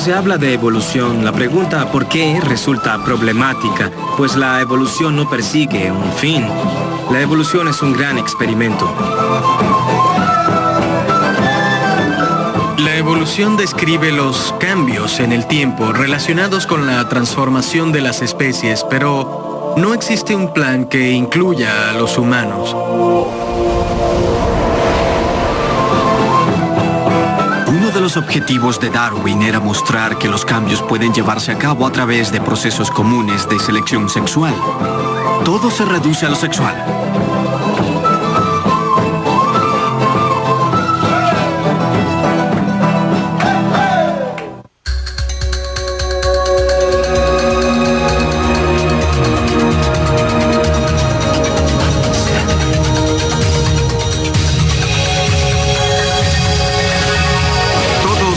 Cuando se habla de evolución, la pregunta ¿por qué? Resulta problemática, pues la evolución no persigue un fin. La evolución es un gran experimento. La evolución describe los cambios en el tiempo relacionados con la transformación de las especies, pero no existe un plan que incluya a los humanos. Uno de los objetivos de Darwin era mostrar que los cambios pueden llevarse a cabo a través de procesos comunes de selección sexual. Todo se reduce a lo sexual.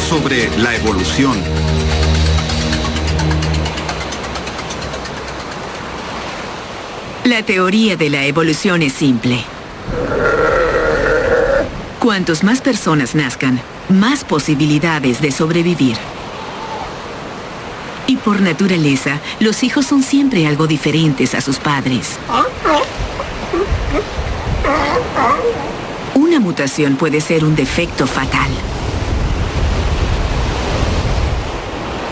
Sobre la evolución. La teoría de la evolución es simple. Cuantos más personas nazcan, más posibilidades de sobrevivir. Y por naturaleza, los hijos son siempre algo diferentes a sus padres. Una mutación puede ser un defecto fatal.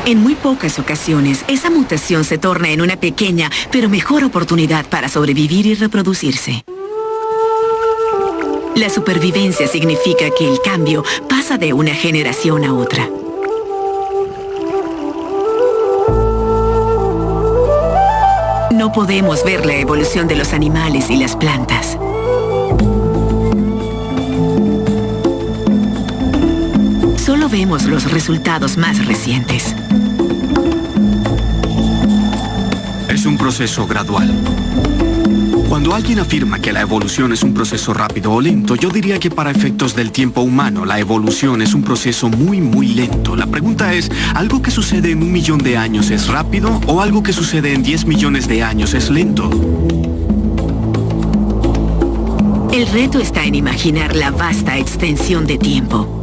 En muy pocas ocasiones, esa mutación se torna en una pequeña, pero mejor oportunidad para sobrevivir y reproducirse. La supervivencia significa que el cambio pasa de una generación a otra. No podemos ver la evolución de los animales y las plantas. Solo vemos los resultados más recientes. Es un proceso gradual. Cuando alguien afirma que la evolución es un proceso rápido o lento, yo diría que para efectos del tiempo humano, la evolución es un proceso muy lento. La pregunta es, ¿algo que sucede en 1 millón de años es rápido o algo que sucede en 10 millones de años es lento? El reto está en imaginar la vasta extensión de tiempo.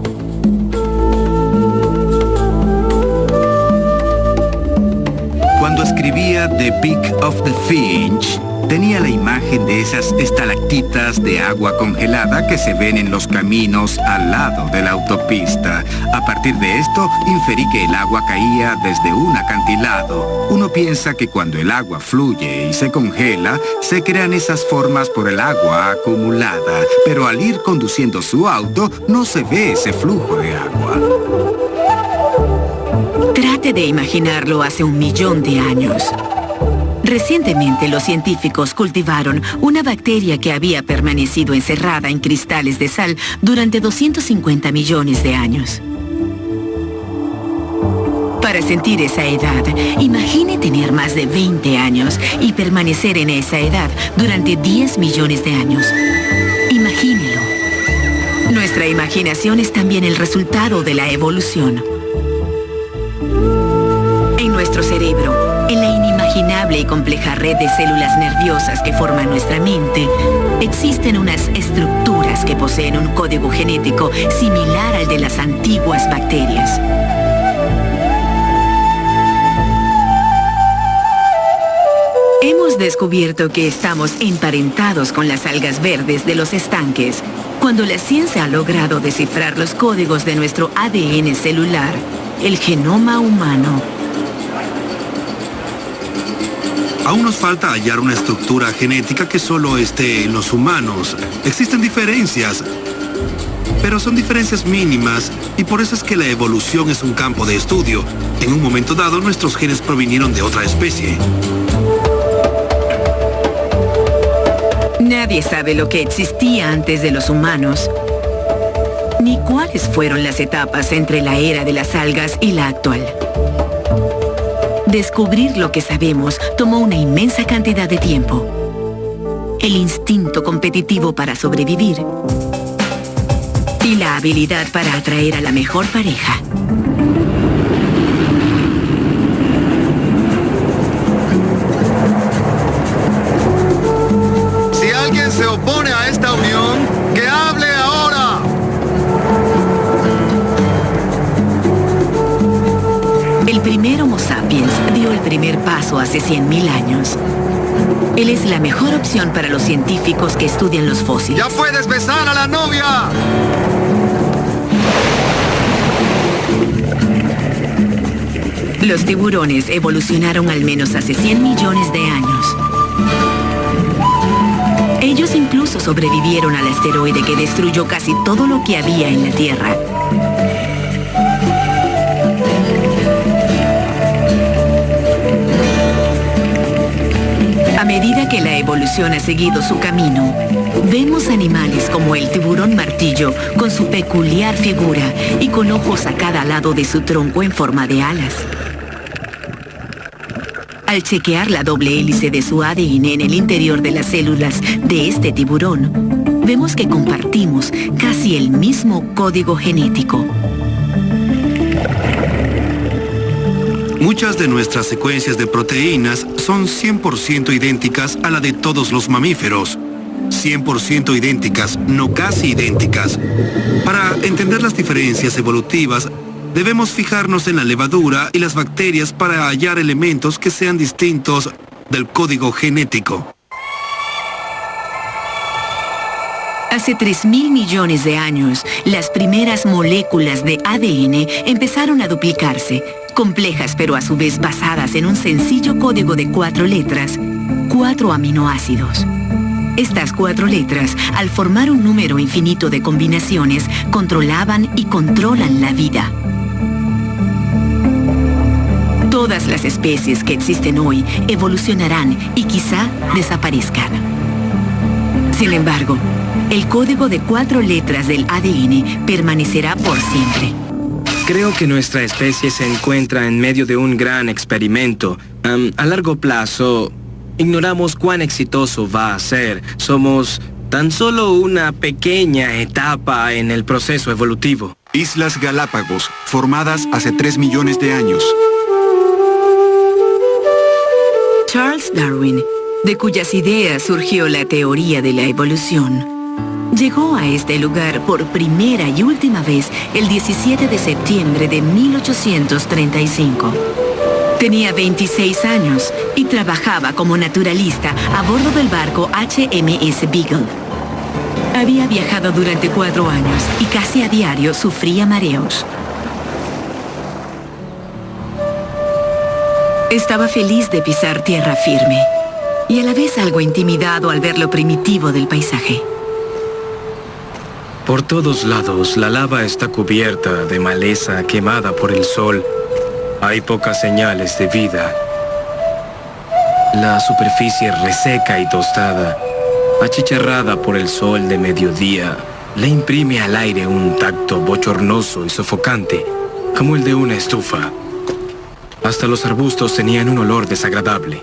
Cuando escribía The Beak of the Finch, tenía la imagen de esas estalactitas de agua congelada que se ven en los caminos al lado de la autopista. A partir de esto, inferí que el agua caía desde un acantilado. Uno piensa que cuando el agua fluye y se congela, se crean esas formas por el agua acumulada, pero al ir conduciendo su auto, no se ve ese flujo de agua. Trate de imaginarlo hace 1 millón de años. Recientemente los científicos cultivaron una bacteria que había permanecido encerrada en cristales de sal durante 250 millones de años. Para sentir esa edad, imagine tener más de 20 años y permanecer en esa edad durante 10 millones de años. Imagínelo. Nuestra imaginación es también el resultado de la evolución. En nuestro cerebro, en la inimaginable y compleja red de células nerviosas que forman nuestra mente, existen unas estructuras que poseen un código genético similar al de las antiguas bacterias. Hemos descubierto que estamos emparentados con las algas verdes de los estanques, cuando la ciencia ha logrado descifrar los códigos de nuestro ADN celular, el genoma humano. Aún nos falta hallar una estructura genética que solo esté en los humanos. Existen diferencias, pero son diferencias mínimas y por eso es que la evolución es un campo de estudio. En un momento dado, nuestros genes provinieron de otra especie. Nadie sabe lo que existía antes de los humanos, ni cuáles fueron las etapas entre la era de las algas y la actual. Descubrir lo que sabemos tomó una inmensa cantidad de tiempo. El instinto competitivo para sobrevivir y la habilidad para atraer a la mejor pareja. Si alguien se opone a esta unión, ¡que hable ahora! primer paso hace 100.000 años. Él es la mejor opción para los científicos que estudian los fósiles. ¡Ya puedes besar a la novia! Los tiburones evolucionaron al menos hace 100 millones de años. Ellos incluso sobrevivieron al asteroide que destruyó casi todo lo que había en la Tierra. A medida que la evolución ha seguido su camino, vemos animales como el tiburón martillo con su peculiar figura y con ojos a cada lado de su tronco en forma de alas. Al chequear la doble hélice de su ADN en el interior de las células de este tiburón, vemos que compartimos casi el mismo código genético. Muchas de nuestras secuencias de proteínas son 100% idénticas a la de todos los mamíferos. 100% idénticas, no casi idénticas. Para entender las diferencias evolutivas, debemos fijarnos en la levadura y las bacterias para hallar elementos que sean distintos del código genético. Hace 3.000 millones de años, las primeras moléculas de ADN empezaron a duplicarse, complejas pero a su vez basadas en un sencillo código de 4 letras, 4 aminoácidos. Estas 4 letras, al formar un número infinito de combinaciones, controlaban y controlan la vida. Todas las especies que existen hoy evolucionarán y quizá desaparezcan. Sin embargo, el código de 4 letras del ADN permanecerá por siempre. Creo que nuestra especie se encuentra en medio de un gran experimento. A largo plazo, ignoramos cuán exitoso va a ser. Somos tan solo una pequeña etapa en el proceso evolutivo. Islas Galápagos, formadas hace 3 millones de años. Charles Darwin, de cuyas ideas surgió la teoría de la evolución, llegó a este lugar por primera y última vez el 17 de septiembre de 1835. Tenía 26 años y trabajaba como naturalista a bordo del barco HMS Beagle. Había viajado durante 4 años y casi a diario sufría mareos. Estaba feliz de pisar tierra firme y a la vez algo intimidado al ver lo primitivo del paisaje. Por todos lados, la lava está cubierta de maleza quemada por el sol. Hay pocas señales de vida. La superficie reseca y tostada, achicharrada por el sol de mediodía, le imprime al aire un tacto bochornoso y sofocante, como el de una estufa. Hasta los arbustos tenían un olor desagradable.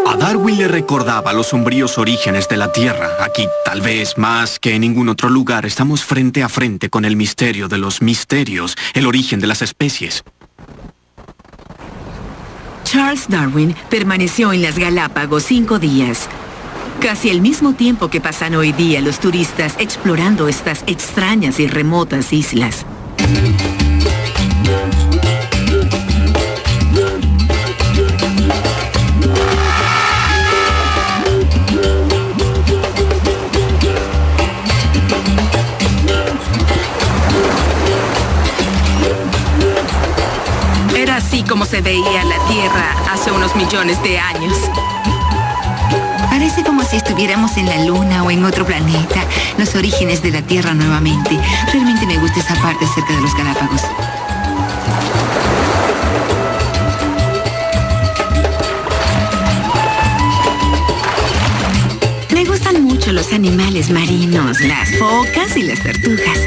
A Darwin le recordaba los sombríos orígenes de la Tierra. Aquí, tal vez más que en ningún otro lugar, estamos frente a frente con el misterio de los misterios, el origen de las especies. Charles Darwin permaneció en las Galápagos 5 días. Casi el mismo tiempo que pasan hoy día los turistas explorando estas extrañas y remotas islas. Era así como se veía la Tierra hace unos millones de años. Parece como si estuviéramos en la Luna o en otro planeta, los orígenes de la Tierra nuevamente. Realmente me gusta esa parte acerca de los Galápagos. Me gustan mucho los animales marinos, las focas y las tortugas.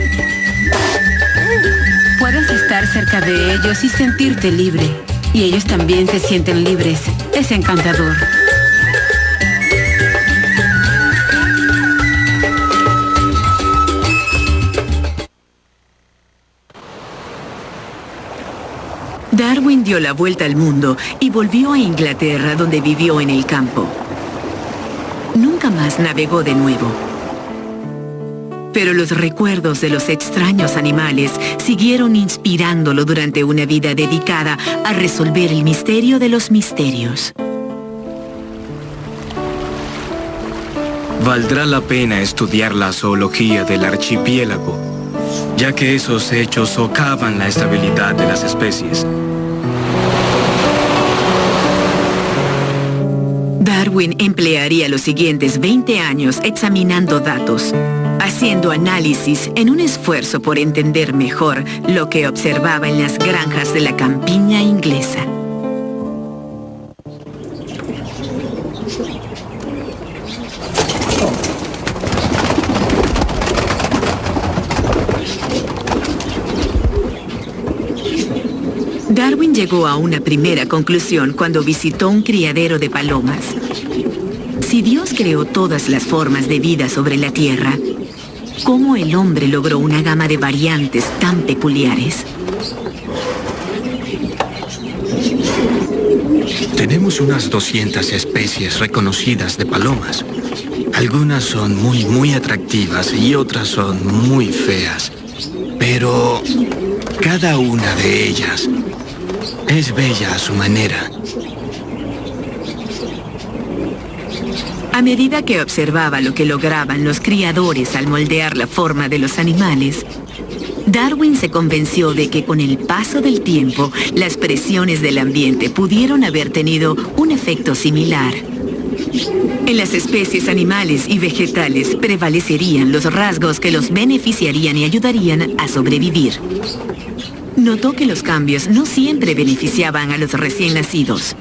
Puedes estar cerca de ellos y sentirte libre. Y ellos también se sienten libres. Es encantador. Darwin dio la vuelta al mundo y volvió a Inglaterra, donde vivió en el campo. Nunca más navegó de nuevo. Pero los recuerdos de los extraños animales siguieron inspirándolo durante una vida dedicada a resolver el misterio de los misterios. Valdrá la pena estudiar la zoología del archipiélago, ya que esos hechos socavan la estabilidad de las especies. Darwin emplearía los siguientes 20 años examinando datos, haciendo análisis en un esfuerzo por entender mejor lo que observaba en las granjas de la campiña inglesa. Darwin llegó a una primera conclusión cuando visitó un criadero de palomas. Si Dios creó todas las formas de vida sobre la Tierra, ¿cómo el hombre logró una gama de variantes tan peculiares? Tenemos unas 200 especies reconocidas de palomas. Algunas son muy atractivas y otras son muy feas. Pero cada una de ellas es bella a su manera. A medida que observaba lo que lograban los criadores al moldear la forma de los animales, Darwin se convenció de que con el paso del tiempo, las presiones del ambiente pudieron haber tenido un efecto similar. En las especies animales y vegetales prevalecerían los rasgos que los beneficiarían y ayudarían a sobrevivir. Notó que los cambios no siempre beneficiaban a los recién nacidos.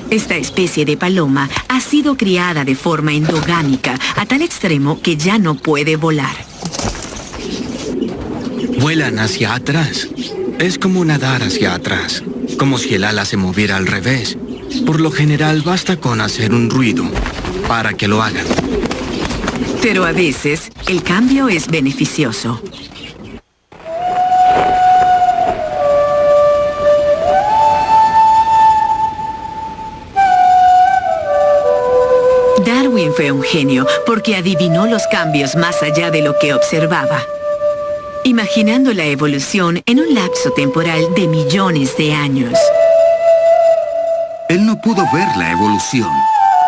Esta especie de paloma ha sido criada de forma endogámica a tal extremo que ya no puede volar. Vuelan hacia atrás. Es como nadar hacia atrás, como si el ala se moviera al revés. Por lo general basta con hacer un ruido para que lo hagan. Pero a veces, el cambio es beneficioso. Darwin fue un genio porque adivinó los cambios más allá de lo que observaba, imaginando la evolución en un lapso temporal de millones de años. Él no pudo ver la evolución,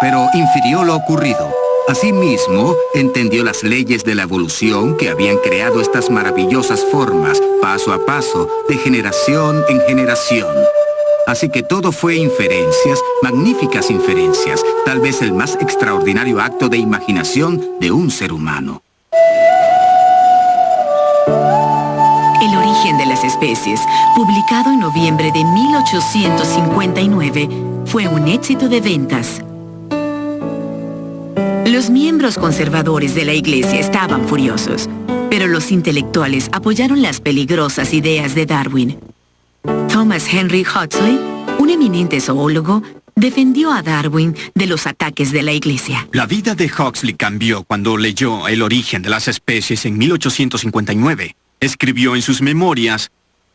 pero infirió lo ocurrido. Asimismo, entendió las leyes de la evolución que habían creado estas maravillosas formas, paso a paso, de generación en generación. Así que todo fue inferencias, magníficas inferencias, tal vez el más extraordinario acto de imaginación de un ser humano. El origen de las especies, publicado en noviembre de 1859, fue un éxito de ventas. Los miembros conservadores de la Iglesia estaban furiosos, pero los intelectuales apoyaron las peligrosas ideas de Darwin. Thomas Henry Huxley, un eminente zoólogo, defendió a Darwin de los ataques de la Iglesia. La vida de Huxley cambió cuando leyó El origen de las especies en 1859. Escribió en sus memorias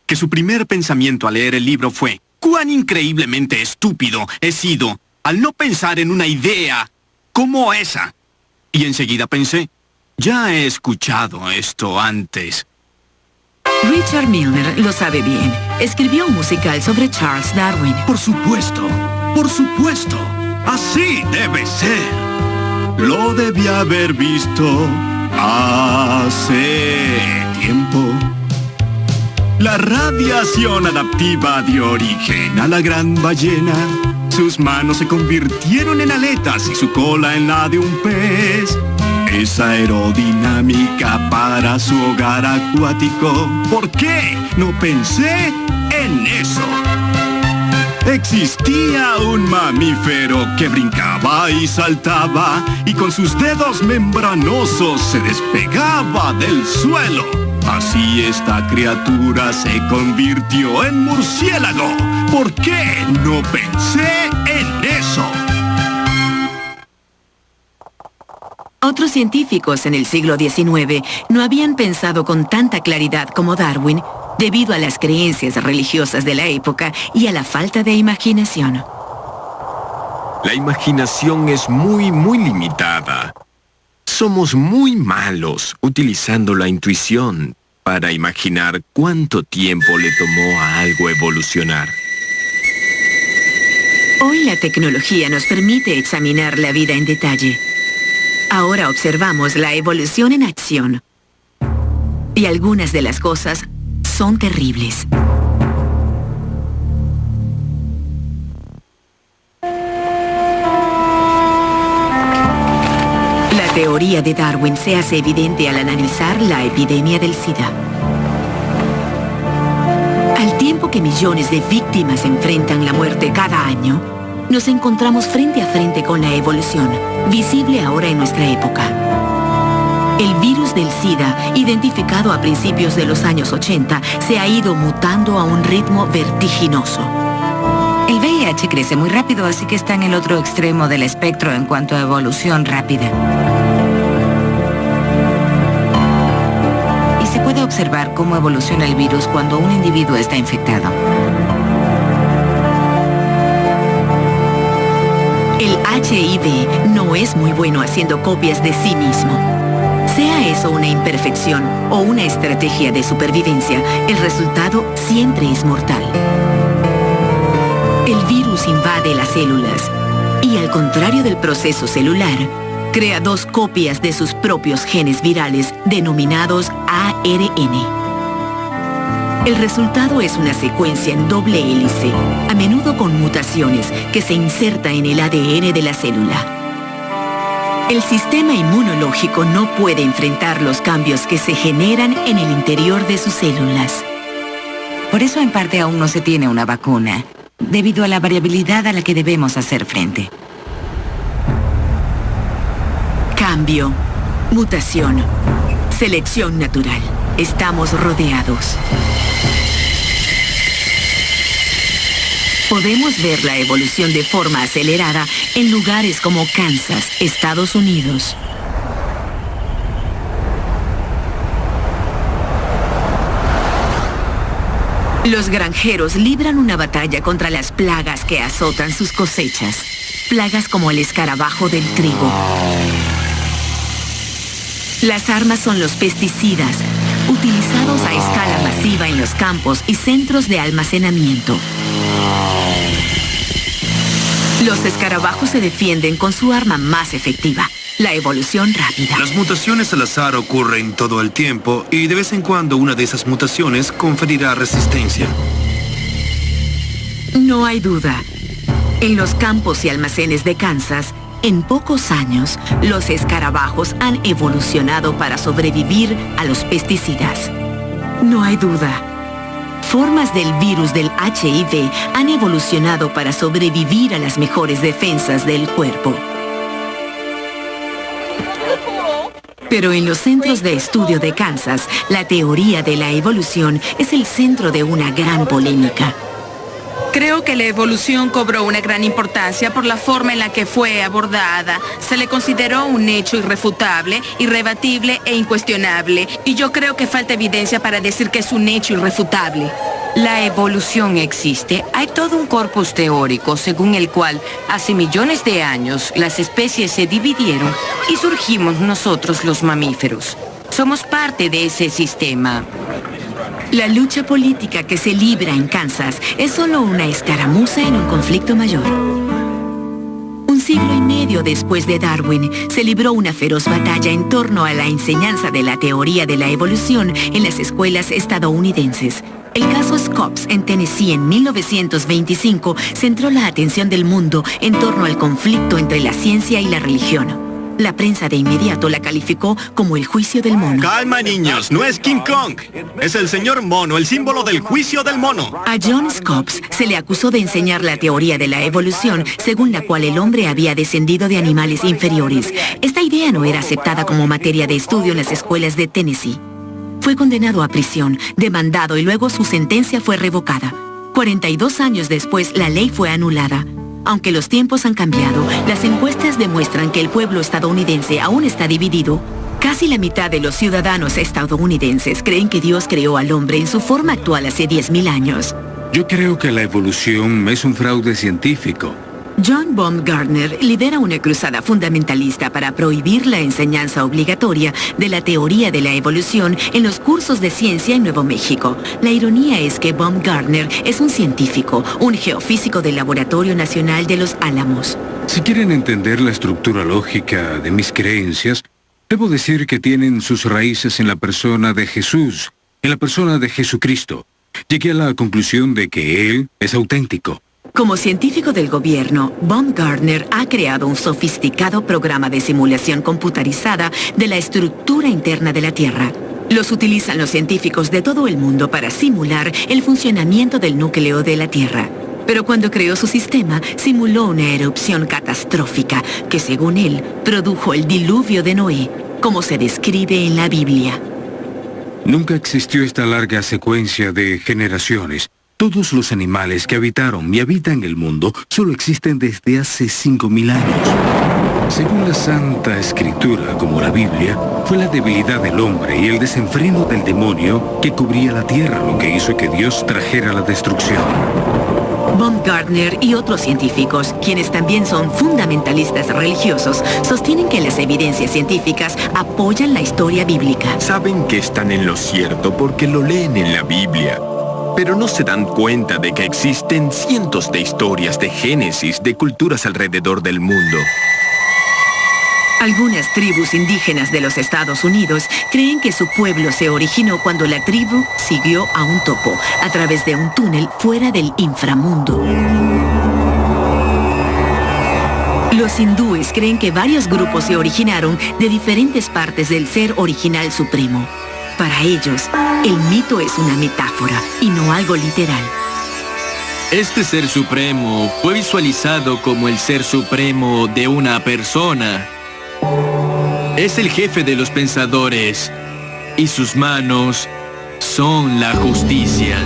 que su primer pensamiento al leer el libro fue: «¡Cuán increíblemente estúpido he sido al no pensar en una idea como esa!». Y enseguida pensé: «Ya he escuchado esto antes». Richard Milner lo sabe bien. Escribió un musical sobre Charles Darwin. Por supuesto, así debe ser. Lo debí haber visto hace tiempo. La radiación adaptiva dio origen a la gran ballena. Sus manos se convirtieron en aletas y su cola en la de un pez. Es aerodinámica para su hogar acuático. ¿Por qué no pensé en eso? Existía un mamífero que brincaba y saltaba y con sus dedos membranosos se despegaba del suelo. Así esta criatura se convirtió en murciélago. ¿Por qué no pensé en eso? Otros científicos en el siglo XIX no habían pensado con tanta claridad como Darwin, debido a las creencias religiosas de la época y a la falta de imaginación. La imaginación es muy limitada. Somos muy malos utilizando la intuición para imaginar cuánto tiempo le tomó a algo evolucionar. Hoy la tecnología nos permite examinar la vida en detalle. Ahora observamos la evolución en acción. Y algunas de las cosas son terribles. La teoría de Darwin se hace evidente al analizar la epidemia del SIDA. Al tiempo que millones de víctimas enfrentan la muerte cada año, nos encontramos frente a frente con la evolución, visible ahora en nuestra época. El virus del SIDA, identificado a principios de los años 80, se ha ido mutando a un ritmo vertiginoso. El VIH crece muy rápido, así que está en el otro extremo del espectro en cuanto a evolución rápida. Y se puede observar cómo evoluciona el virus cuando un individuo está infectado. El HIV no es muy bueno haciendo copias de sí mismo. Sea eso una imperfección o una estrategia de supervivencia, el resultado siempre es mortal. El virus invade las células y, al contrario del proceso celular, crea dos copias de sus propios genes virales denominados ARN. El resultado es una secuencia en doble hélice, a menudo con mutaciones, que se inserta en el ADN de la célula. El sistema inmunológico no puede enfrentar los cambios que se generan en el interior de sus células. Por eso en parte aún no se tiene una vacuna, debido a la variabilidad a la que debemos hacer frente. Cambio, mutación, selección natural. Estamos rodeados. Podemos ver la evolución de forma acelerada en lugares como Kansas, Estados Unidos. Los granjeros libran una batalla contra las plagas que azotan sus cosechas. Plagas como el escarabajo del trigo. Las armas son los pesticidas, utilizados a escala masiva en los campos y centros de almacenamiento. Los escarabajos se defienden con su arma más efectiva, la evolución rápida. Las mutaciones al azar ocurren todo el tiempo y de vez en cuando una de esas mutaciones conferirá resistencia. No hay duda. En los campos y almacenes de Kansas, en pocos años, los escarabajos han evolucionado para sobrevivir a los pesticidas. No hay duda. Formas del virus del HIV han evolucionado para sobrevivir a las mejores defensas del cuerpo. Pero en los centros de estudio de Kansas, la teoría de la evolución es el centro de una gran polémica. Creo que la evolución cobró una gran importancia por la forma en la que fue abordada. Se le consideró un hecho irrefutable, irrebatible e incuestionable. Y yo creo que falta evidencia para decir que es un hecho irrefutable. La evolución existe. Hay todo un corpus teórico según el cual hace millones de años las especies se dividieron y surgimos nosotros los mamíferos. Somos parte de ese sistema. La lucha política que se libra en Kansas es solo una escaramuza en un conflicto mayor. Un siglo y medio después de Darwin, se libró una feroz batalla en torno a la enseñanza de la teoría de la evolución en las escuelas estadounidenses. El caso Scopes en Tennessee en 1925 centró la atención del mundo en torno al conflicto entre la ciencia y la religión. La prensa de inmediato la calificó como el juicio del mono. Calma, niños, no es King Kong. Es el señor mono, el símbolo del juicio del mono. A John Scopes se le acusó de enseñar la teoría de la evolución, según la cual el hombre había descendido de animales inferiores. Esta idea no era aceptada como materia de estudio en las escuelas de Tennessee. Fue condenado a prisión, demandado y luego su sentencia fue revocada. 42 años después, la ley fue anulada. Aunque los tiempos han cambiado, las encuestas demuestran que el pueblo estadounidense aún está dividido. Casi la mitad de los ciudadanos estadounidenses creen que Dios creó al hombre en su forma actual hace 10.000 años. Yo creo que la evolución es un fraude científico. John Baumgartner lidera una cruzada fundamentalista para prohibir la enseñanza obligatoria de la teoría de la evolución en los cursos de ciencia en Nuevo México. La ironía es que Baumgartner es un científico, un geofísico del Laboratorio Nacional de Los Álamos. Si quieren entender la estructura lógica de mis creencias, debo decir que tienen sus raíces en la persona de Jesús, en la persona de Jesucristo. Llegué a la conclusión de que Él es auténtico. Como científico del gobierno, Baumgartner ha creado un sofisticado programa de simulación computarizada de la estructura interna de la Tierra. Los utilizan los científicos de todo el mundo para simular el funcionamiento del núcleo de la Tierra. Pero cuando creó su sistema, simuló una erupción catastrófica que, según él, produjo el diluvio de Noé, como se describe en la Biblia. Nunca existió esta larga secuencia de generaciones. Todos los animales que habitaron y habitan el mundo solo existen desde hace 5.000 años. Según la Santa Escritura, como la Biblia, fue la debilidad del hombre y el desenfreno del demonio que cubría la tierra lo que hizo que Dios trajera la destrucción. Baumgartner y otros científicos, quienes también son fundamentalistas religiosos, sostienen que las evidencias científicas apoyan la historia bíblica. Saben que están en lo cierto porque lo leen en la Biblia. Pero no se dan cuenta de que existen cientos de historias de Génesis de culturas alrededor del mundo. Algunas tribus indígenas de los Estados Unidos creen que su pueblo se originó cuando la tribu siguió a un topo a través de un túnel fuera del inframundo. Los hindúes creen que varios grupos se originaron de diferentes partes del ser original supremo. Para ellos, el mito es una metáfora y no algo literal. Este ser supremo fue visualizado como el ser supremo de una persona. Es el jefe de los pensadores y sus manos son la justicia.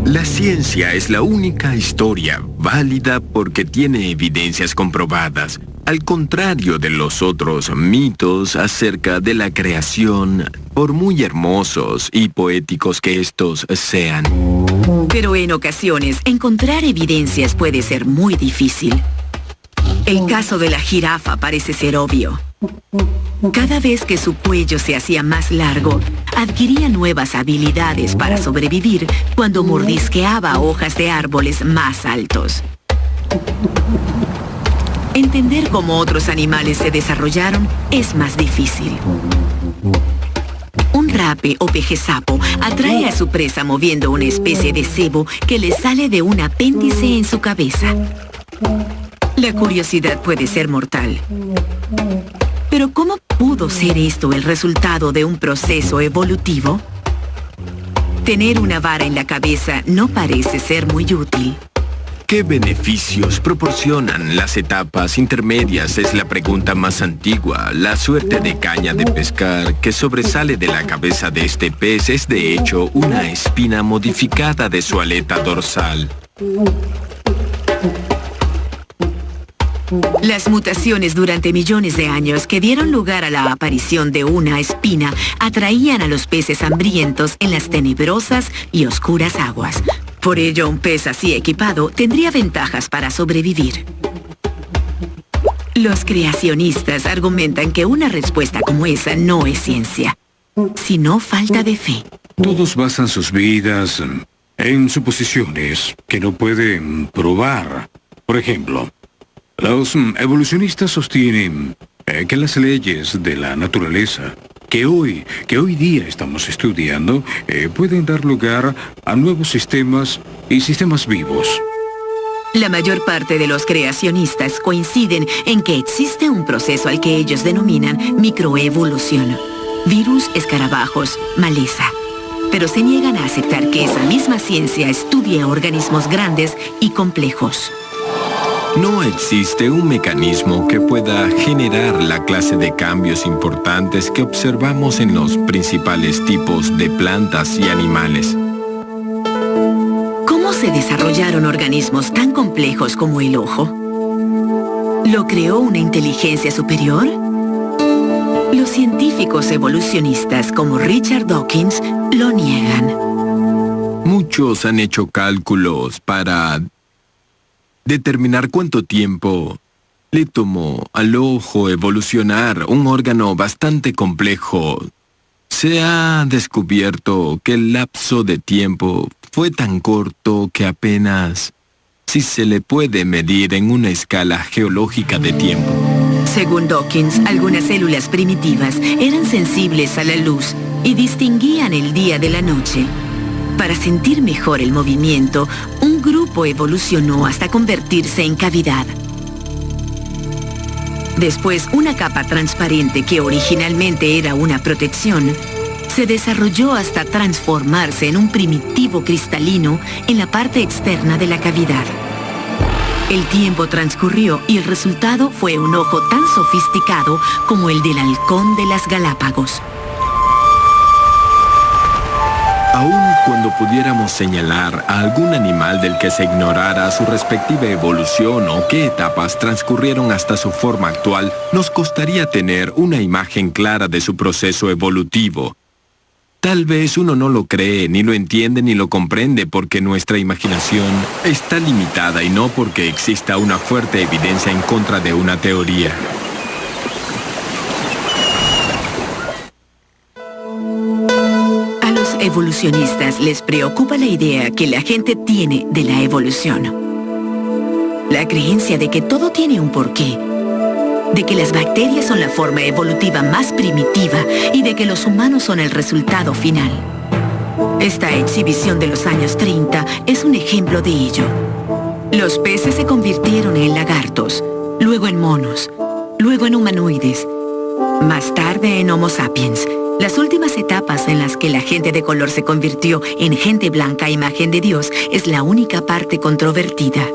La ciencia es la única historia válida porque tiene evidencias comprobadas, al contrario de los otros mitos acerca de la creación, por muy hermosos y poéticos que estos sean. Pero en ocasiones, encontrar evidencias puede ser muy difícil. El caso de la jirafa parece ser obvio. Cada vez que su cuello se hacía más largo, adquiría nuevas habilidades para sobrevivir cuando mordisqueaba hojas de árboles más altos. Entender cómo otros animales se desarrollaron es más difícil. Un rape o pejesapo atrae a su presa moviendo una especie de cebo que le sale de un apéndice en su cabeza. La curiosidad puede ser mortal. Pero ¿cómo pudo ser esto el resultado de un proceso evolutivo? Tener una vara en la cabeza no parece ser muy útil. ¿Qué beneficios proporcionan las etapas intermedias? Es la pregunta más antigua. La suerte de caña de pescar que sobresale de la cabeza de este pez es de hecho una espina modificada de su aleta dorsal. Las mutaciones durante millones de años que dieron lugar a la aparición de una espina atraían a los peces hambrientos en las tenebrosas y oscuras aguas. Por ello, un pez así equipado tendría ventajas para sobrevivir. Los creacionistas argumentan que una respuesta como esa no es ciencia, sino falta de fe. Todos basan sus vidas en suposiciones que no pueden probar. Por ejemplo, los evolucionistas sostienen que las leyes de la naturaleza que hoy día estamos estudiando pueden dar lugar a nuevos sistemas y sistemas vivos. La mayor parte de los creacionistas coinciden en que existe un proceso al que ellos denominan microevolución. Virus, escarabajos, maleza. Pero se niegan a aceptar que esa misma ciencia estudie organismos grandes y complejos. No existe un mecanismo que pueda generar la clase de cambios importantes que observamos en los principales tipos de plantas y animales. ¿Cómo se desarrollaron organismos tan complejos como el ojo? ¿Lo creó una inteligencia superior? Los científicos evolucionistas como Richard Dawkins lo niegan. Muchos han hecho cálculos para determinar cuánto tiempo le tomó al ojo evolucionar, un órgano bastante complejo, se ha descubierto que el lapso de tiempo fue tan corto que apenas si se le puede medir en una escala geológica de tiempo. Según Dawkins, algunas células primitivas eran sensibles a la luz y distinguían el día de la noche. Para sentir mejor el movimiento, un grupo evolucionó hasta convertirse en cavidad. Después, una capa transparente que originalmente era una protección, se desarrolló hasta transformarse en un primitivo cristalino en la parte externa de la cavidad. El tiempo transcurrió y el resultado fue un ojo tan sofisticado como el del halcón de las Galápagos. Aun cuando pudiéramos señalar a algún animal del que se ignorara su respectiva evolución o qué etapas transcurrieron hasta su forma actual, nos costaría tener una imagen clara de su proceso evolutivo. Tal vez uno no lo cree, ni lo entiende, ni lo comprende porque nuestra imaginación está limitada y no porque exista una fuerte evidencia en contra de una teoría. Evolucionistas les preocupa la idea que la gente tiene de la evolución. La creencia de que todo tiene un porqué, de que las bacterias son la forma evolutiva más primitiva y de que los humanos son el resultado final. Esta exhibición de los años 30 es un ejemplo de ello. Los peces se convirtieron en lagartos, luego en monos, luego en humanoides, más tarde en Homo sapiens. Las últimas etapas en las que la gente de color se convirtió en gente blanca a imagen de Dios es la única parte controvertida.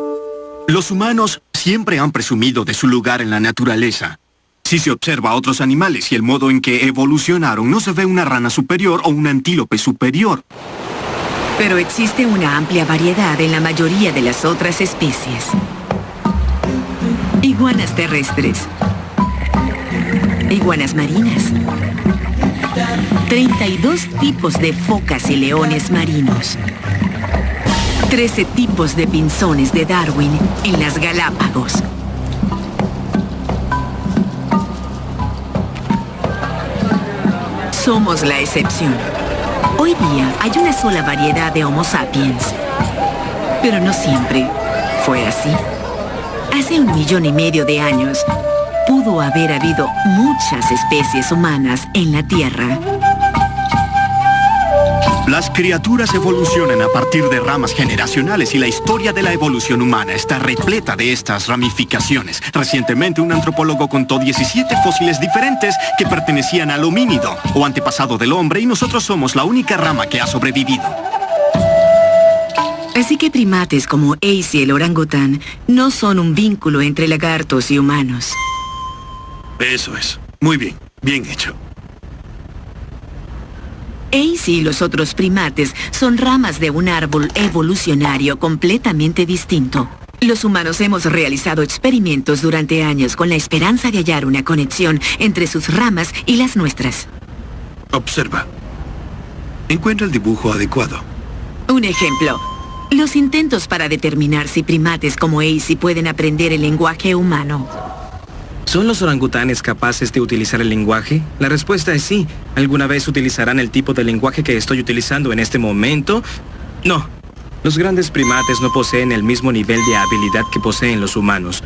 Los humanos siempre han presumido de su lugar en la naturaleza. Si se observa a otros animales y el modo en que evolucionaron, no se ve una rana superior o un antílope superior. Pero existe una amplia variedad en la mayoría de las otras especies. Iguanas terrestres. Iguanas marinas. 32 tipos de focas y leones marinos. 13 tipos de pinzones de Darwin en las Galápagos. Somos la excepción. Hoy día hay una sola variedad de Homo sapiens. Pero no siempre fue así. Hace 1,5 millones de años, pudo haber habido muchas especies humanas en la Tierra. Las criaturas evolucionan a partir de ramas generacionales y la historia de la evolución humana está repleta de estas ramificaciones. Recientemente un antropólogo contó 17 fósiles diferentes que pertenecían al homínido o antepasado del hombre y nosotros somos la única rama que ha sobrevivido. Así que primates como Ace y el orangután no son un vínculo entre lagartos y humanos. Eso es. Muy bien. Bien hecho. Ace y los otros primates son ramas de un árbol evolucionario completamente distinto. Los humanos hemos realizado experimentos durante años con la esperanza de hallar una conexión entre sus ramas y las nuestras. Observa. Encuentra el dibujo adecuado. Un ejemplo. Los intentos para determinar si primates como Ace pueden aprender el lenguaje humano. ¿Son los orangutanes capaces de utilizar el lenguaje? La respuesta es sí. ¿Alguna vez utilizarán el tipo de lenguaje que estoy utilizando en este momento? No. Los grandes primates no poseen el mismo nivel de habilidad que poseen los humanos.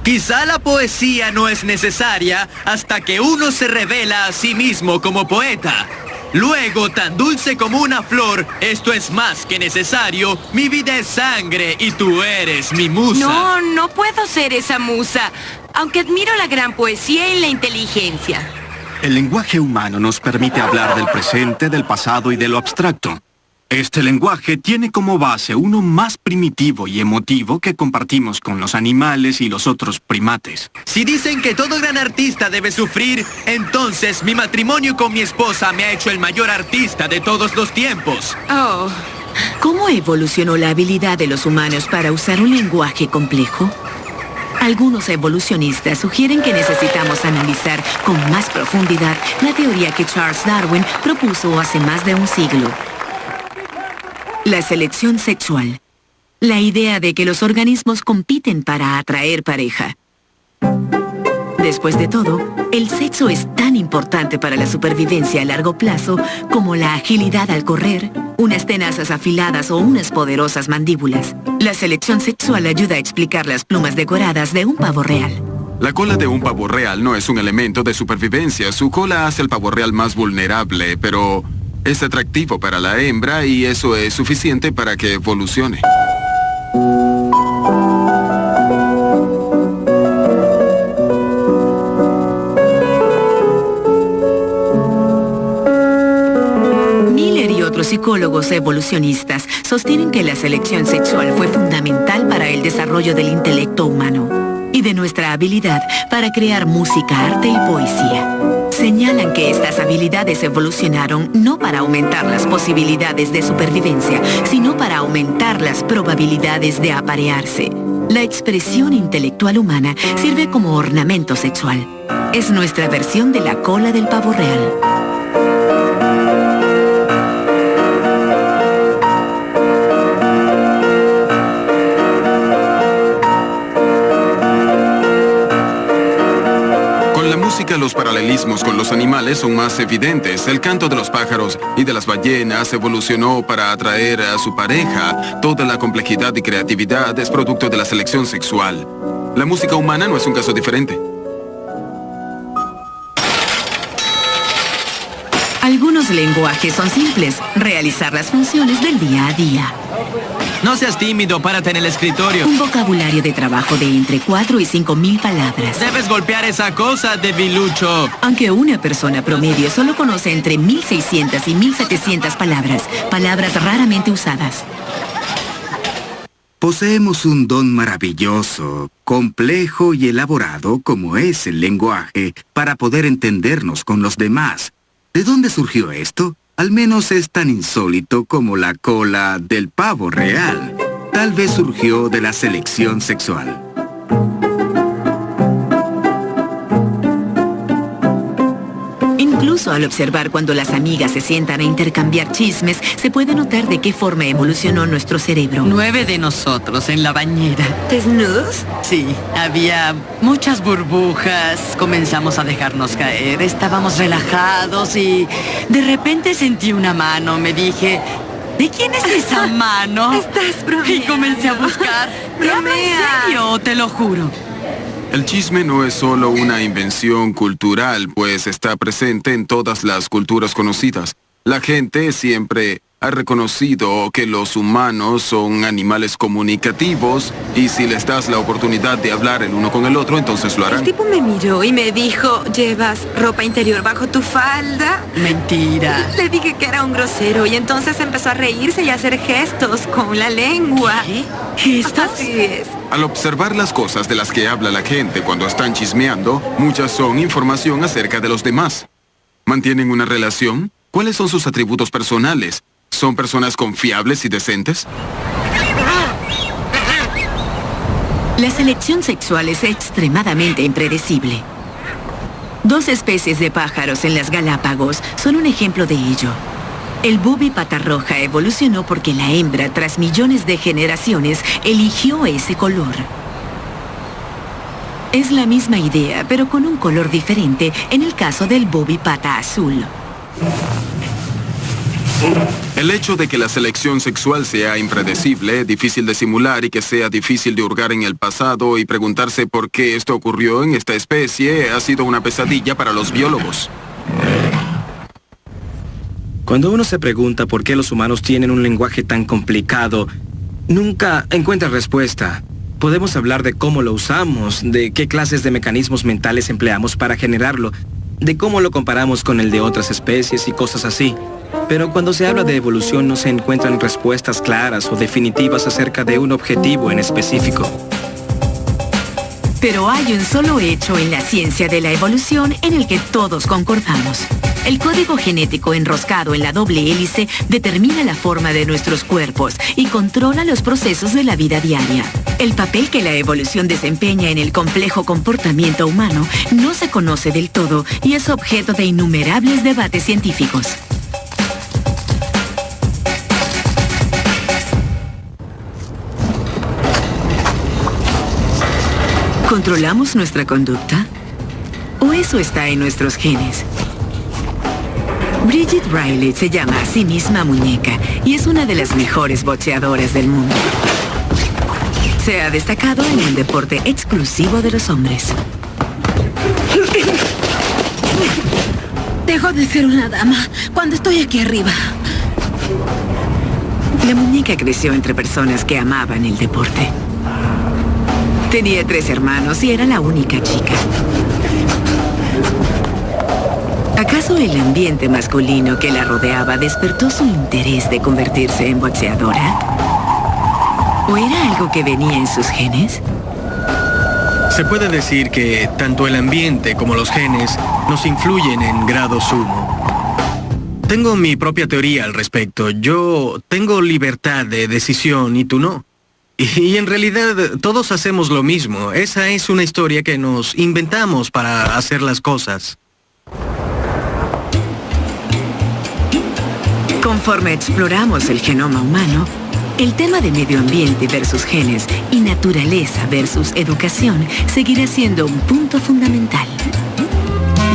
Quizá la poesía no es necesaria hasta que uno se revela a sí mismo como poeta. Luego, tan dulce como una flor, esto es más que necesario. Mi vida es sangre y tú eres mi musa. No puedo ser esa musa, aunque admiro la gran poesía y la inteligencia. El lenguaje humano nos permite hablar del presente, del pasado y de lo abstracto. Este lenguaje tiene como base uno más primitivo y emotivo que compartimos con los animales y los otros primates. Si dicen que todo gran artista debe sufrir, entonces mi matrimonio con mi esposa me ha hecho el mayor artista de todos los tiempos. Oh. ¿Cómo evolucionó la habilidad de los humanos para usar un lenguaje complejo? Algunos evolucionistas sugieren que necesitamos analizar con más profundidad la teoría que Charles Darwin propuso hace más de un siglo. La selección sexual. La idea de que los organismos compiten para atraer pareja. Después de todo, el sexo es tan importante para la supervivencia a largo plazo como la agilidad al correr, unas tenazas afiladas o unas poderosas mandíbulas. La selección sexual ayuda a explicar las plumas decoradas de un pavo real. La cola de un pavo real no es un elemento de supervivencia. Su cola hace al pavo real más vulnerable, pero es atractivo para la hembra y eso es suficiente para que evolucione. Los psicólogos evolucionistas sostienen que la selección sexual fue fundamental para el desarrollo del intelecto humano y de nuestra habilidad para crear música, arte y poesía. Señalan que estas habilidades evolucionaron no para aumentar las posibilidades de supervivencia, sino para aumentar las probabilidades de aparearse. La expresión intelectual humana sirve como ornamento sexual. Es nuestra versión de la cola del pavo real. Los paralelismos con los animales son más evidentes. El canto de los pájaros y de las ballenas evolucionó para atraer a su pareja. Toda la complejidad y creatividad es producto de la selección sexual. La música humana no es un caso diferente. Algunos lenguajes son simples, realizar las funciones del día a día. No seas tímido, párate en el escritorio. Un vocabulario de trabajo de entre 4 y 5.000 palabras. Debes golpear esa cosa, debilucho. Aunque una persona promedio solo conoce entre 1.600 y 1.700 palabras raramente usadas. Poseemos un don maravilloso, complejo y elaborado como es el lenguaje, para poder entendernos con los demás. ¿De dónde surgió esto? Al menos es tan insólito como la cola del pavo real. Tal vez surgió de la selección sexual. Incluso al observar cuando las amigas se sientan a intercambiar chismes, se puede notar de qué forma evolucionó nuestro cerebro. 9 de nosotros en la bañera. ¿Desnudos? Sí, había muchas burbujas. Comenzamos a dejarnos caer. Estábamos relajados y de repente sentí una mano. Me dije, ¿de quién es esa mano? Estás bromeando. Y comencé a buscar. ¿En serio? Te lo juro. El chisme no es solo una invención cultural, pues está presente en todas las culturas conocidas. La gente siempre ha reconocido que los humanos son animales comunicativos y si les das la oportunidad de hablar el uno con el otro, entonces lo harán. El tipo me miró y me dijo, ¿llevas ropa interior bajo tu falda? Mentira. Le dije que era un grosero y entonces empezó a reírse y a hacer gestos con la lengua. ¿Qué? ¿Gestos? Así es. Al observar las cosas de las que habla la gente cuando están chismeando, muchas son información acerca de los demás. ¿Mantienen una relación? ¿Cuáles son sus atributos personales? ¿Son personas confiables y decentes? La selección sexual es extremadamente impredecible. 2 especies de pájaros en las Galápagos son un ejemplo de ello. El bubí patarroja evolucionó porque la hembra, tras millones de generaciones, eligió ese color. Es la misma idea, pero con un color diferente en el caso del bubí pata azul. El hecho de que la selección sexual sea impredecible, difícil de simular y que sea difícil de hurgar en el pasado y preguntarse por qué esto ocurrió en esta especie ha sido una pesadilla para los biólogos. Cuando uno se pregunta por qué los humanos tienen un lenguaje tan complicado, nunca encuentra respuesta. Podemos hablar de cómo lo usamos, de qué clases de mecanismos mentales empleamos para generarlo, de cómo lo comparamos con el de otras especies y cosas así. Pero cuando se habla de evolución no se encuentran respuestas claras o definitivas acerca de un objetivo en específico. Pero hay un solo hecho en la ciencia de la evolución en el que todos concordamos. El código genético enroscado en la doble hélice determina la forma de nuestros cuerpos y controla los procesos de la vida diaria. El papel que la evolución desempeña en el complejo comportamiento humano no se conoce del todo y es objeto de innumerables debates científicos. ¿Controlamos nuestra conducta? ¿O eso está en nuestros genes? Bridget Riley se llama a sí misma muñeca y es una de las mejores boxeadoras del mundo. Se ha destacado en un deporte exclusivo de los hombres. Dejo de ser una dama cuando estoy aquí arriba. La muñeca creció entre personas que amaban el deporte. Tenía 3 hermanos y era la única chica. ¿Acaso el ambiente masculino que la rodeaba despertó su interés de convertirse en boxeadora? ¿O era algo que venía en sus genes? Se puede decir que tanto el ambiente como los genes nos influyen en grado sumo. Tengo mi propia teoría al respecto. Yo tengo libertad de decisión y tú no. Y en realidad todos hacemos lo mismo. Esa es una historia que nos inventamos para hacer las cosas. Conforme exploramos el genoma humano, el tema de medio ambiente versus genes y naturaleza versus educación seguirá siendo un punto fundamental.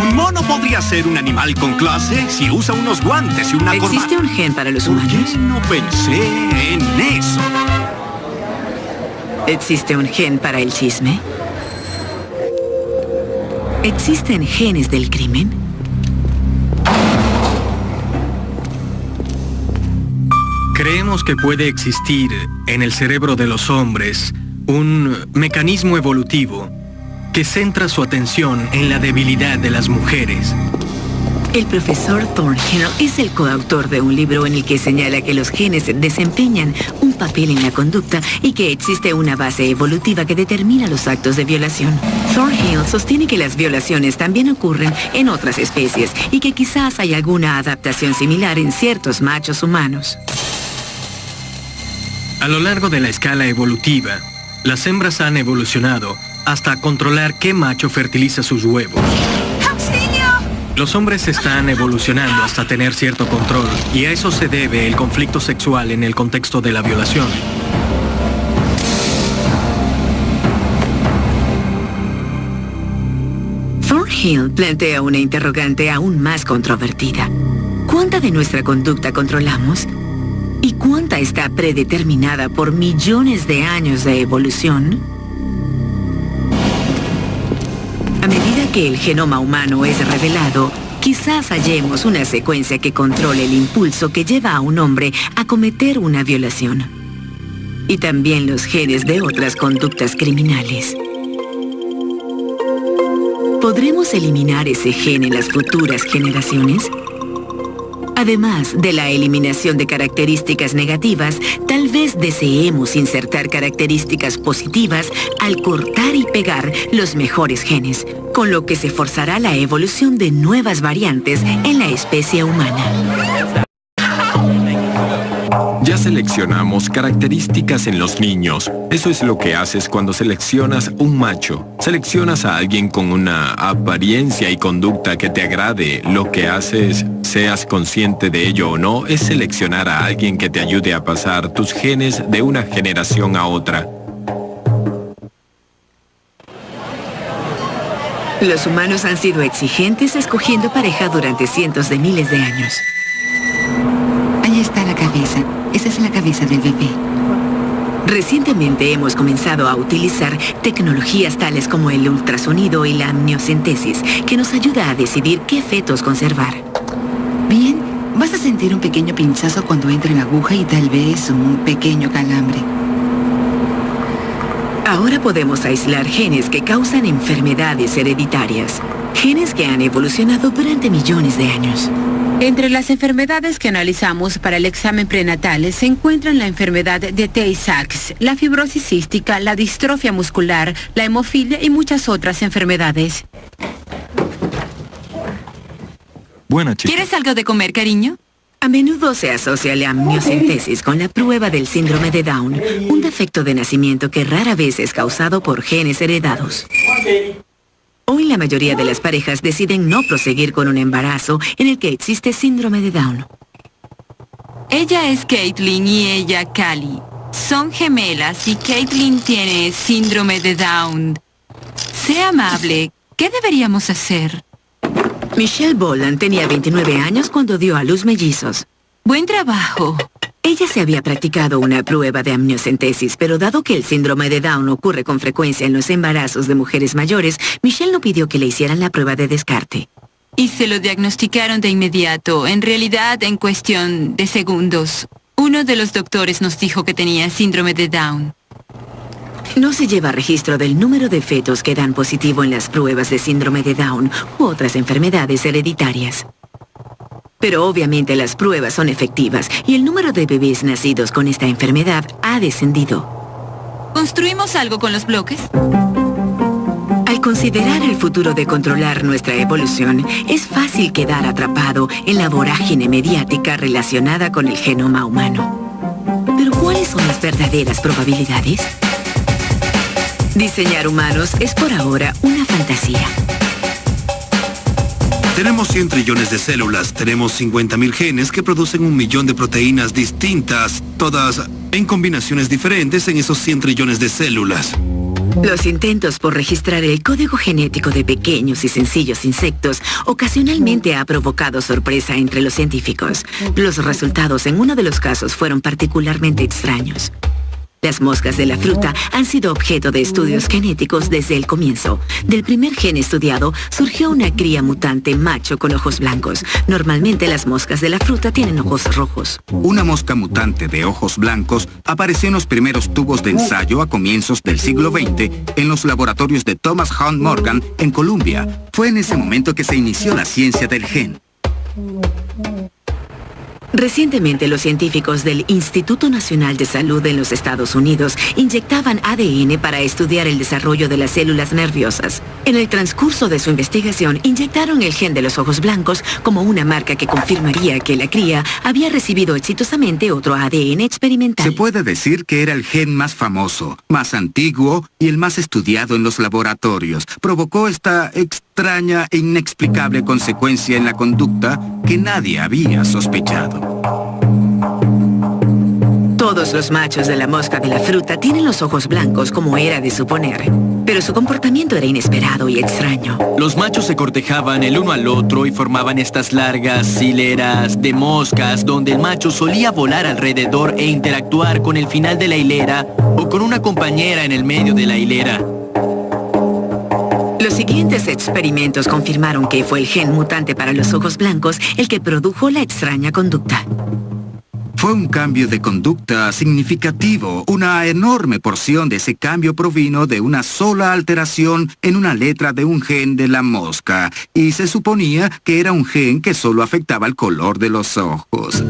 ¿Un mono podría ser un animal con clase si usa unos guantes y una corbata? ¿Existe un gen para los humanos? ¿Por qué no pensé en eso? ¿Existe un gen para el chisme? ¿Existen genes del crimen? Creemos que puede existir en el cerebro de los hombres un mecanismo evolutivo que centra su atención en la debilidad de las mujeres. El profesor Thornhill es el coautor de un libro en el que señala que los genes desempeñan un papel en la conducta y que existe una base evolutiva que determina los actos de violación. Thornhill sostiene que las violaciones también ocurren en otras especies y que quizás hay alguna adaptación similar en ciertos machos humanos. A lo largo de la escala evolutiva, las hembras han evolucionado hasta controlar qué macho fertiliza sus huevos. Los hombres están evolucionando hasta tener cierto control, y a eso se debe el conflicto sexual en el contexto de la violación. Thornhill plantea una interrogante aún más controvertida. ¿Cuánta de nuestra conducta controlamos? ¿Y cuánta está predeterminada por millones de años de evolución? A medida que el genoma humano es revelado, quizás hallemos una secuencia que controle el impulso que lleva a un hombre a cometer una violación. Y también los genes de otras conductas criminales. ¿Podremos eliminar ese gen en las futuras generaciones? Además de la eliminación de características negativas, tal vez deseemos insertar características positivas al cortar y pegar los mejores genes, con lo que se forzará la evolución de nuevas variantes en la especie humana. Ya seleccionamos características en los niños. Eso es lo que haces cuando seleccionas un macho. Seleccionas a alguien con una apariencia y conducta que te agrade. Lo que haces, seas consciente de ello o no, es seleccionar a alguien que te ayude a pasar tus genes de una generación a otra. Los humanos han sido exigentes escogiendo pareja durante cientos de miles de años. Ahí está la cabeza. Esa es la cabeza del bebé. Recientemente hemos comenzado a utilizar tecnologías tales como el ultrasonido y la amniocentesis, que nos ayuda a decidir qué fetos conservar. Bien, vas a sentir un pequeño pinchazo cuando entre la aguja y tal vez un pequeño calambre. Ahora podemos aislar genes que causan enfermedades hereditarias. Genes que han evolucionado durante millones de años. Entre las enfermedades que analizamos para el examen prenatal se encuentran la enfermedad de Tay-Sachs, la fibrosis cística, la distrofia muscular, la hemofilia y muchas otras enfermedades. Buena, chica. ¿Quieres algo de comer, cariño? A menudo se asocia la amniocentesis con la prueba del síndrome de Down, un defecto de nacimiento que rara vez es causado por genes heredados. Hoy la mayoría de las parejas deciden no proseguir con un embarazo en el que existe síndrome de Down. Ella es Caitlin y ella Callie. Son gemelas y Caitlin tiene síndrome de Down. Sea amable. ¿Qué deberíamos hacer? Michelle Boland tenía 29 años cuando dio a luz mellizos. Buen trabajo. Ella se había practicado una prueba de amniocentesis, pero dado que el síndrome de Down ocurre con frecuencia en los embarazos de mujeres mayores, Michelle no pidió que le hicieran la prueba de descarte. Y se lo diagnosticaron de inmediato, en realidad en cuestión de segundos. Uno de los doctores nos dijo que tenía síndrome de Down. No se lleva registro del número de fetos que dan positivo en las pruebas de síndrome de Down u otras enfermedades hereditarias. Pero obviamente las pruebas son efectivas y el número de bebés nacidos con esta enfermedad ha descendido. ¿Construimos algo con los bloques? Al considerar el futuro de controlar nuestra evolución, es fácil quedar atrapado en la vorágine mediática relacionada con el genoma humano. Pero ¿cuáles son las verdaderas probabilidades? Diseñar humanos es por ahora una fantasía. Tenemos 100 trillones de células, tenemos 50.000 genes que producen 1 millón de proteínas distintas, todas en combinaciones diferentes en esos 100 trillones de células. Los intentos por registrar el código genético de pequeños y sencillos insectos ocasionalmente ha provocado sorpresa entre los científicos. Los resultados en uno de los casos fueron particularmente extraños. Las moscas de la fruta han sido objeto de estudios genéticos desde el comienzo. Del primer gen estudiado, surgió una cría mutante macho con ojos blancos. Normalmente las moscas de la fruta tienen ojos rojos. Una mosca mutante de ojos blancos apareció en los primeros tubos de ensayo a comienzos del siglo XX en los laboratorios de Thomas Hunt Morgan en Columbia. Fue en ese momento que se inició la ciencia del gen. Recientemente, los científicos del Instituto Nacional de Salud en los Estados Unidos inyectaban ADN para estudiar el desarrollo de las células nerviosas. En el transcurso de su investigación, inyectaron el gen de los ojos blancos como una marca que confirmaría que la cría había recibido exitosamente otro ADN experimental. Se puede decir que era el gen más famoso, más antiguo y el más estudiado en los laboratorios. Provocó esta extraña e inexplicable consecuencia en la conducta que nadie había sospechado. Todos los machos de la mosca de la fruta tienen los ojos blancos como era de suponer, pero su comportamiento era inesperado y extraño. Los machos se cortejaban el uno al otro y formaban estas largas hileras de moscas donde el macho solía volar alrededor e interactuar con el final de la hilera o con una compañera en el medio de la hilera. Los siguientes experimentos confirmaron que fue el gen mutante para los ojos blancos el que produjo la extraña conducta. Fue un cambio de conducta significativo. Una enorme porción de ese cambio provino de una sola alteración en una letra de un gen de la mosca, y se suponía que era un gen que solo afectaba el color de los ojos.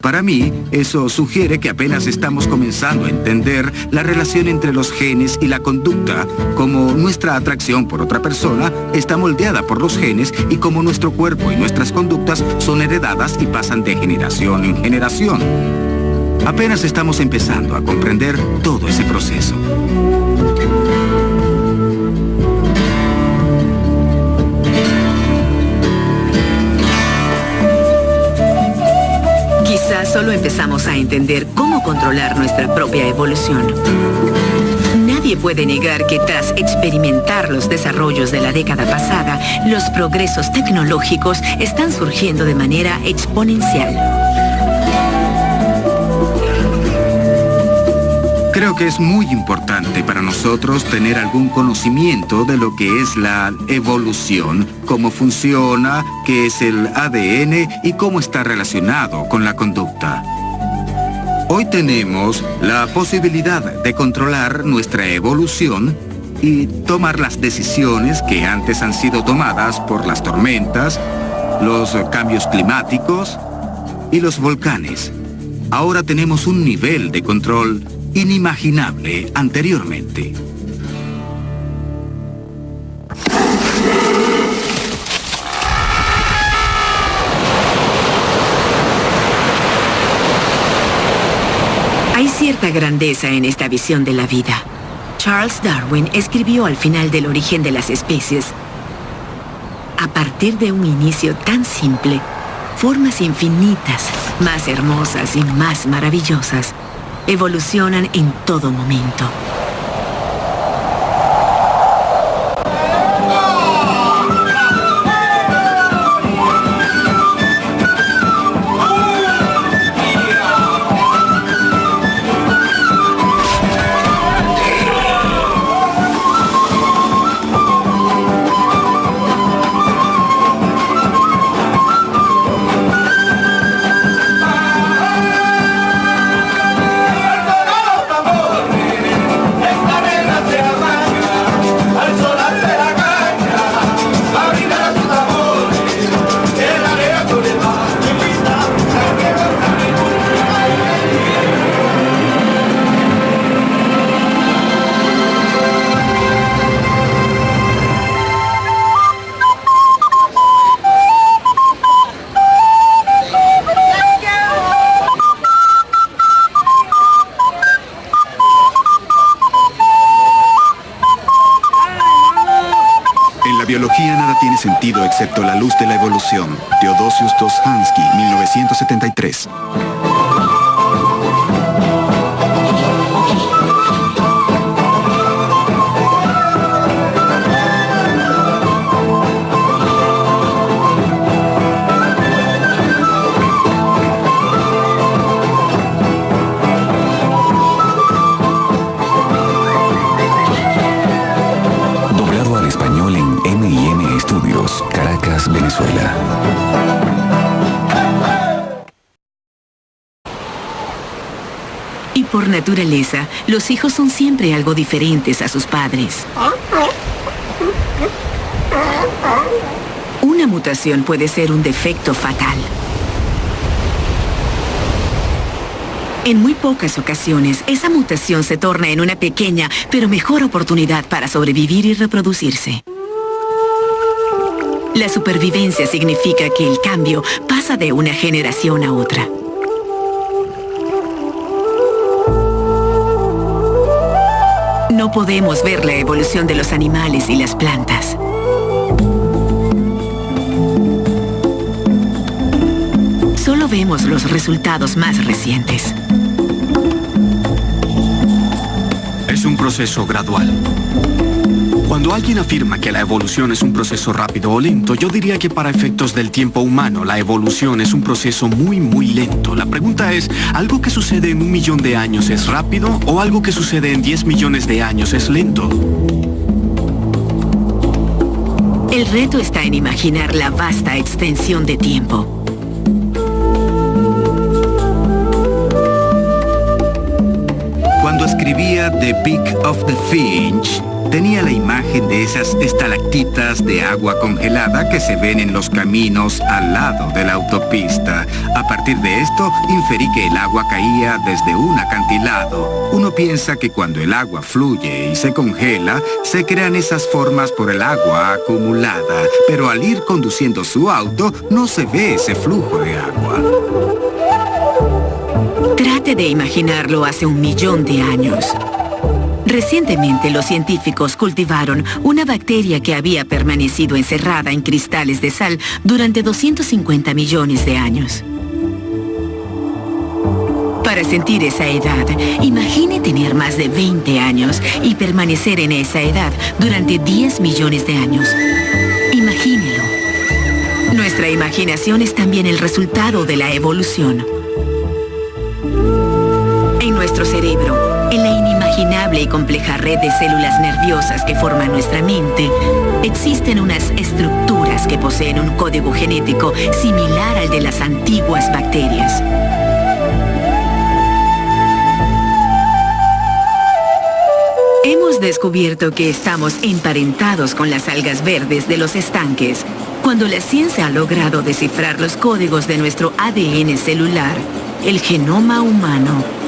Para mí, eso sugiere que apenas estamos comenzando a entender la relación entre los genes y la conducta, como nuestra atracción por otra persona está moldeada por los genes y como nuestro cuerpo y nuestras conductas son heredadas y pasan de generación en generación. Apenas estamos empezando a comprender todo ese proceso. Quizás solo empezamos a entender cómo controlar nuestra propia evolución. Nadie puede negar que tras experimentar los desarrollos de la década pasada, los progresos tecnológicos están surgiendo de manera exponencial. Creo que es muy importante para nosotros tener algún conocimiento de lo que es la evolución, cómo funciona, qué es el ADN y cómo está relacionado con la conducta. Hoy tenemos la posibilidad de controlar nuestra evolución y tomar las decisiones que antes han sido tomadas por las tormentas, los cambios climáticos y los volcanes. Ahora tenemos un nivel de control inimaginable anteriormente. Hay cierta grandeza en esta visión de la vida. Charles Darwin escribió al final del Origen de las especies: a partir de un inicio tan simple, formas infinitas, más hermosas y más maravillosas, evolucionan en todo momento. sentido excepto la luz de la evolución. Theodosius Dostoevsky, 1973. Caracas, Venezuela. Y por naturaleza, los hijos son siempre algo diferentes a sus padres. Una mutación puede ser un defecto fatal. En muy pocas ocasiones, esa mutación se torna en una pequeña, pero mejor oportunidad para sobrevivir y reproducirse. La supervivencia significa que el cambio pasa de una generación a otra. No podemos ver la evolución de los animales y las plantas. Solo vemos los resultados más recientes. Es un proceso gradual. Cuando alguien afirma que la evolución es un proceso rápido o lento, yo diría que para efectos del tiempo humano, la evolución es un proceso muy lento. La pregunta es, ¿algo que sucede en 1 millón de años es rápido o algo que sucede en 10 millones de años es lento? El reto está en imaginar la vasta extensión de tiempo. Cuando escribía The Beak of the Finch, tenía la imagen de esas estalactitas de agua congelada que se ven en los caminos al lado de la autopista. A partir de esto, inferí que el agua caía desde un acantilado. Uno piensa que cuando el agua fluye y se congela, se crean esas formas por el agua acumulada, pero al ir conduciendo su auto, no se ve ese flujo de agua. Trate de imaginarlo hace 1 millón de años. Recientemente, los científicos cultivaron una bacteria que había permanecido encerrada en cristales de sal durante 250 millones de años. Para sentir esa edad, imagine tener más de 20 años y permanecer en esa edad durante 10 millones de años. Imagínelo. Nuestra imaginación es también el resultado de la evolución. En nuestro cerebro, en la inimaginable y compleja red de células nerviosas que forman nuestra mente, existen unas estructuras que poseen un código genético similar al de las antiguas bacterias. Hemos descubierto que estamos emparentados con las algas verdes de los estanques, cuando la ciencia ha logrado descifrar los códigos de nuestro ADN celular, el genoma humano.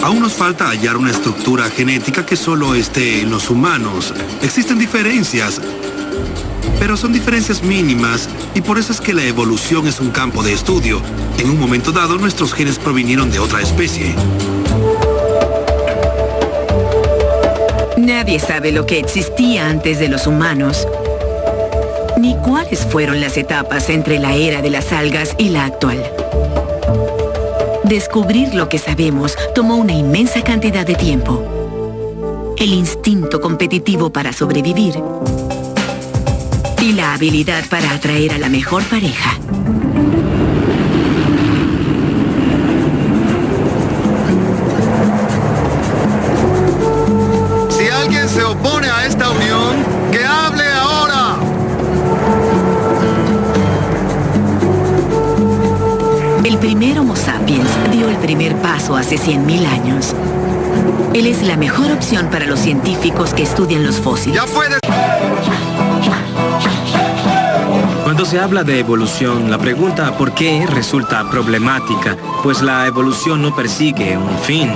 Aún nos falta hallar una estructura genética que solo esté en los humanos. Existen diferencias, pero son diferencias mínimas y por eso es que la evolución es un campo de estudio. En un momento dado, nuestros genes provinieron de otra especie. Nadie sabe lo que existía antes de los humanos, ni cuáles fueron las etapas entre la era de las algas y la actual. Descubrir lo que sabemos tomó una inmensa cantidad de tiempo. El instinto competitivo para sobrevivir y la habilidad para atraer a la mejor pareja. Si alguien se opone a esta unión, ¡que hable ahora! El primer Homo sapiens dio el primer paso hace 100.000 años. Él es la mejor opción para los científicos que estudian los fósiles. ¡Ya puedes! Cuando se habla de evolución, la pregunta ¿por qué? Resulta problemática, pues la evolución no persigue un fin.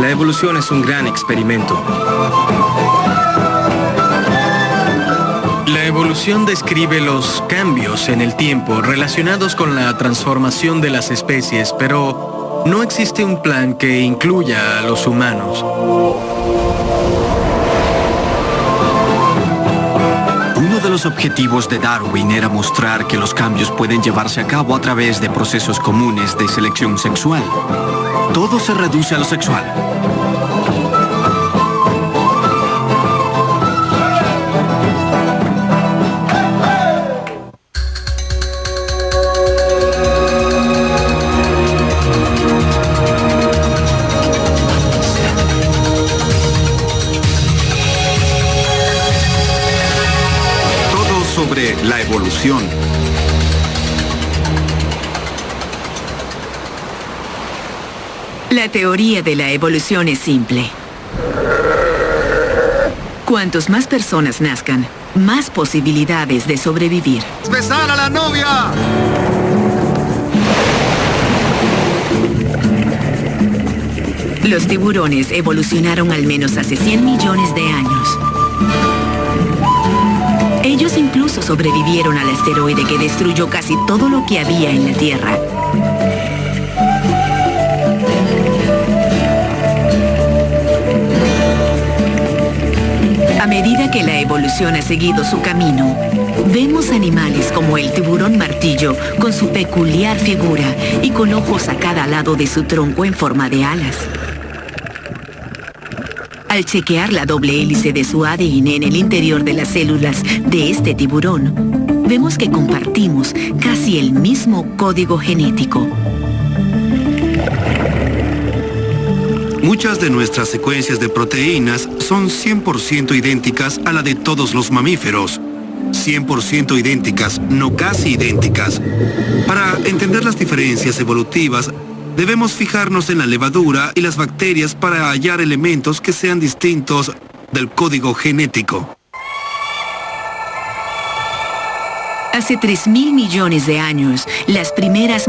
La evolución es un gran experimento. La evolución describe los cambios en el tiempo relacionados con la transformación de las especies, pero no existe un plan que incluya a los humanos. de los objetivos de Darwin era mostrar que los cambios pueden llevarse a cabo a través de procesos comunes de selección sexual. Todo se reduce a lo sexual. Sobre la evolución. La teoría de la evolución es simple. Cuantos más personas nazcan, más posibilidades de sobrevivir. ¡Besar a la novia! Los tiburones evolucionaron al menos hace 100 millones de años. Ellos incluso sobrevivieron al asteroide que destruyó casi todo lo que había en la Tierra. A medida que la evolución ha seguido su camino, vemos animales como el tiburón martillo con su peculiar figura y con ojos a cada lado de su tronco en forma de alas. Al chequear la doble hélice de su ADN en el interior de las células de este tiburón, vemos que compartimos casi el mismo código genético. Muchas de nuestras secuencias de proteínas son 100% idénticas a la de todos los mamíferos. 100% idénticas, no casi idénticas. Para entender las diferencias evolutivas, debemos fijarnos en la levadura y las bacterias para hallar elementos que sean distintos del código genético. Hace 3.000 millones de años, las primeras